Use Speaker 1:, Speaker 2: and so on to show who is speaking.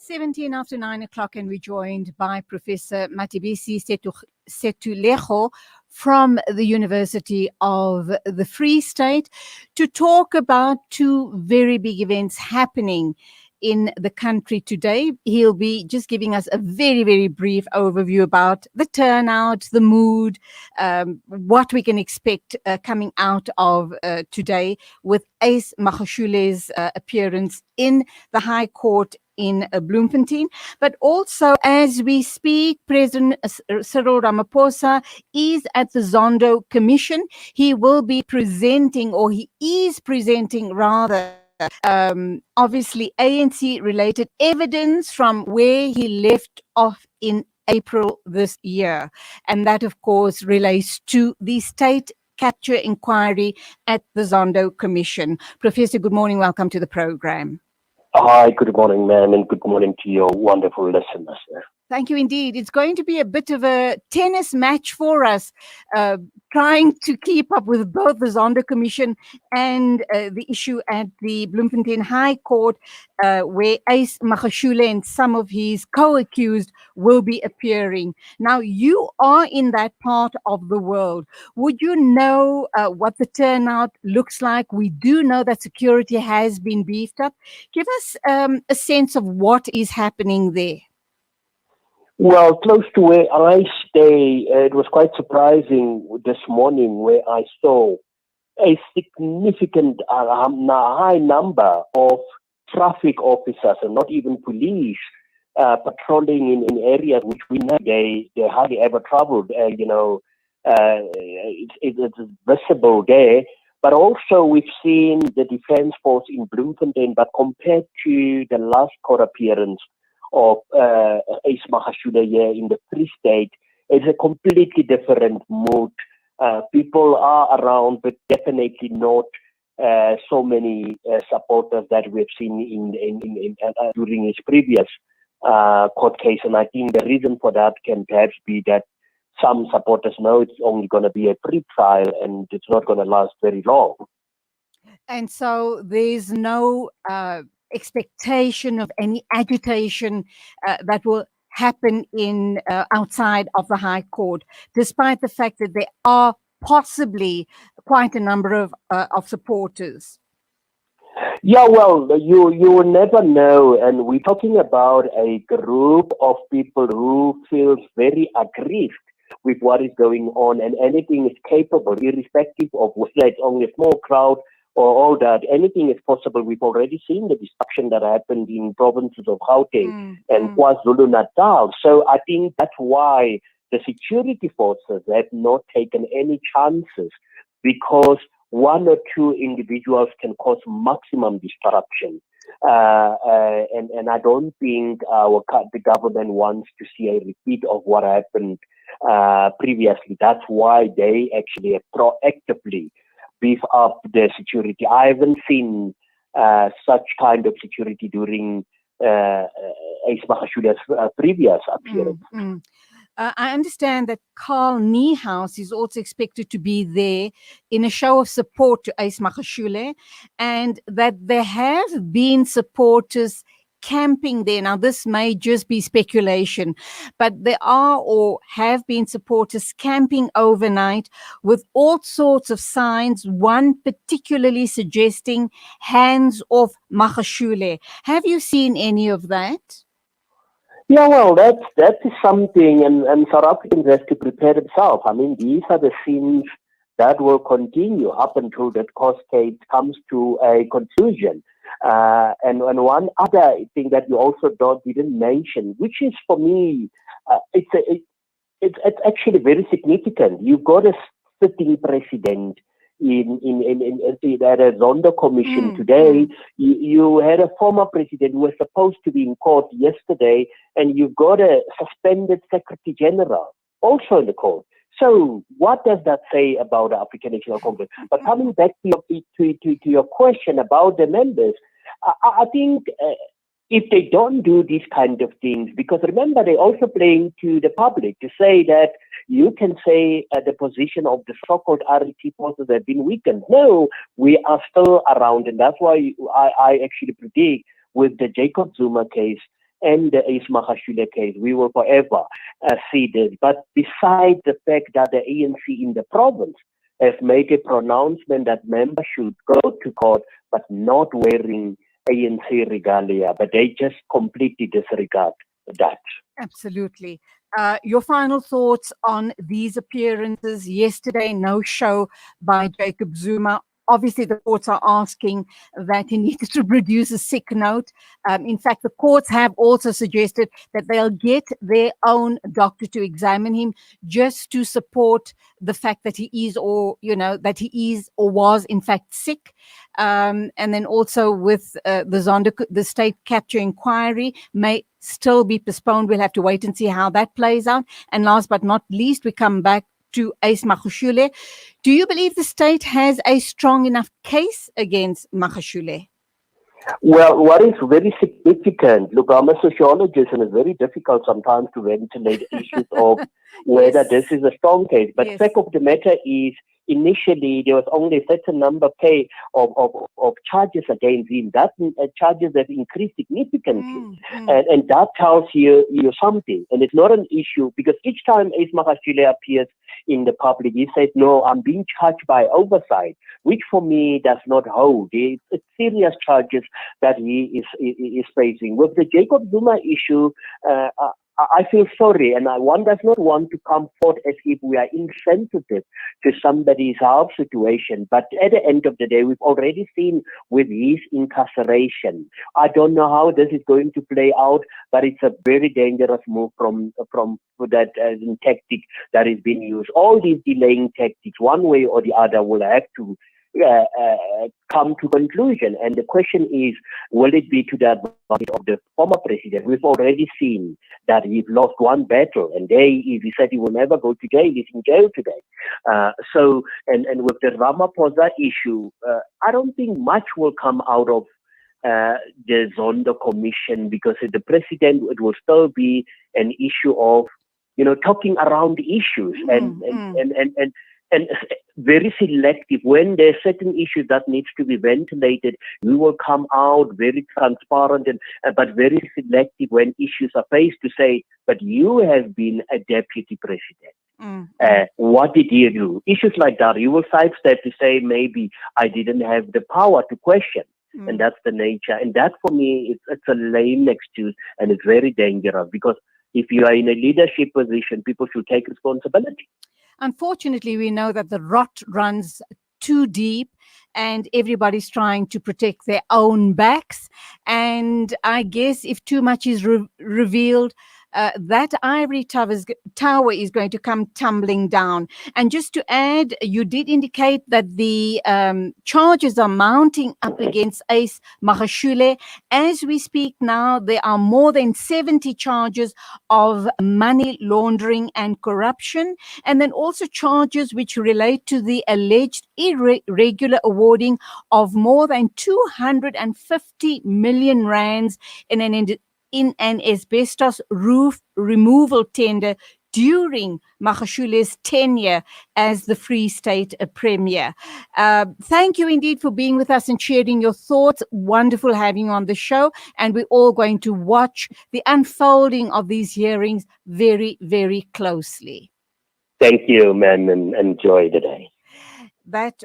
Speaker 1: 17 after 9 o'clock, and we're joined by Professor Matebesi Sethulego from the University of the Free State to talk about two very big events happening in the country today. He'll be just giving us a very, very brief overview about the turnout, the mood, what we can expect coming out of today with Ace Magashule's appearance in the High Court in Bloemfontein. But also, as we speak, President Cyril Ramaphosa is at the Zondo Commission. He will be presenting, or he is presenting rather, obviously ANC-related evidence from where he left off in April this year. And that, of course, relates to the state capture inquiry at the Zondo Commission. Professor, good morning. Welcome to the program.
Speaker 2: Hi, good morning, ma'am, and good morning to your wonderful listeners.
Speaker 1: Thank you indeed. It's going to be a bit of a tennis match for us, trying to keep up with both the Zondo Commission and the issue at the Bloemfontein High Court, where Ace Magashule and some of his co-accused will be appearing. Now, you are in that part of the world. Would you know what the turnout looks like? We do know that security has been beefed up. Give us a sense of what is happening there.
Speaker 2: Well, close to where I stay, it was quite surprising this morning where I saw a significant high number of traffic officers and not even police patrolling in areas which we know they hardly ever traveled. It's visible there. But also we've seen the Defence Force in Bloemfontein, but compared to the last court appearance of Ace Magashule here in the Free State, it's a completely different mood. People are around, but definitely not so many supporters that we've seen in during his previous court case. And I think the reason for that can perhaps be that some supporters know it's only going to be a pre-trial and it's not going to last very long.
Speaker 1: And so there's no expectation of any agitation that will happen in outside of the High Court, despite the fact that there are possibly quite a number of supporters.
Speaker 2: Yeah, well, you will never know, and we're talking about a group of people who feels very aggrieved with what is going on, and anything is capable, irrespective of whether it's only a small crowd or all that. Anything is possible. We've already seen the destruction that happened in provinces of Gauteng and KwaZulu-Natal. So I think that's why the security forces have not taken any chances, because one or two individuals can cause maximum disruption. And I don't think the government wants to see a repeat of what happened previously. That's why they actually proactively beef up the security. I haven't seen such kind of security during Ace Magashule's previous appearance.
Speaker 1: I understand that Carl Niehaus is also expected to be there in a show of support to Ace Magashule, and that there have been supporters camping there. Now, this may just be speculation, but there are or have been supporters camping overnight with all sorts of signs, one particularly suggesting hands off Magashule. Have you seen any of that?
Speaker 2: Yeah, well, that is something, and South Africans have to prepare themselves. I mean, these are the scenes that will continue up until that court case comes to a conclusion. And one other thing that you also didn't mention, which is for me, it's actually very significant. You've got a sitting president in a Zondo Commission today. You had a former president who was supposed to be in court yesterday, and you've got a suspended Secretary General also in the court. So what does that say about the African National Congress? But coming back to your question about the members, I think if they don't do these kind of things, because remember, they're also playing to the public to say that you can say the position of the so-called RET forces have been weakened. No, we are still around, and that's why I actually predict with the Jacob Zuma case end the Magashule case. We will forever see this. But besides the fact that the ANC in the province has made a pronouncement that members should go to court but not wearing ANC regalia, but they just completely disregard that.
Speaker 1: Absolutely. Your final thoughts on these appearances yesterday? No show by Jacob Zuma. Obviously, the courts are asking that he needs to produce a sick note. In fact, the courts have also suggested that they'll get their own doctor to examine him just to support the fact that he is, or that he is or was in fact sick. And then also with the state capture inquiry may still be postponed. We'll have to wait and see how that plays out. And last but not least, we come back to Ace Magashule. Do you believe the state has a strong enough case against Magashule?
Speaker 2: Well, what is very significant, look, I'm a sociologist and it's very difficult sometimes to ventilate issues of whether this is a strong case. But fact of the matter is, initially there was only a certain number of charges against him. That charges have increased significantly. And that tells you something. And it's not an issue because each time Ace Magashule appears in the public, he says, no, I'm being charged by oversight, which for me does not hold. It's serious charges that he is facing. With the Jacob Zuma issue, I feel sorry, and one does not want to come forth as if we are insensitive to somebody's health situation. But at the end of the day, we've already seen with his incarceration. I don't know how this is going to play out, but it's a very dangerous move from that tactic that is being used. All these delaying tactics, one way or the other, will have to come to conclusion. And the question is, will it be to the advantage of the former president? We've already seen that he's lost one battle, and he said he will never go to jail. He's in jail today. And with the Ramaphosa issue, I don't think much will come out of the Zondo Commission, because the president, it will still be an issue of talking around issues and very selective. When there are certain issues that needs to be ventilated, we will come out very transparent but very selective when issues are faced, to say, but you have been a deputy president. What did you do? Issues like that, you will sidestep to say, maybe I didn't have the power to question. And that's the nature. And that, for me, it's a lame excuse, and it's very dangerous, because if you are in a leadership position, people should take responsibility.
Speaker 1: Unfortunately, we know that the rot runs too deep, and everybody's trying to protect their own backs. And I guess if too much is revealed, that ivory tower is going to come tumbling down. And just to add, you did indicate that the charges are mounting up against Ace Magashule. As we speak now, there are more than 70 charges of money laundering and corruption, and then also charges which relate to the alleged irregular awarding of more than 250 million rands in an asbestos roof removal tender during Magashule's tenure as the Free State Premier. Thank you indeed for being with us and sharing your thoughts. Wonderful having you on the show. And we're all going to watch the unfolding of these hearings very, very closely.
Speaker 2: Thank you, man, and enjoy the day.
Speaker 1: That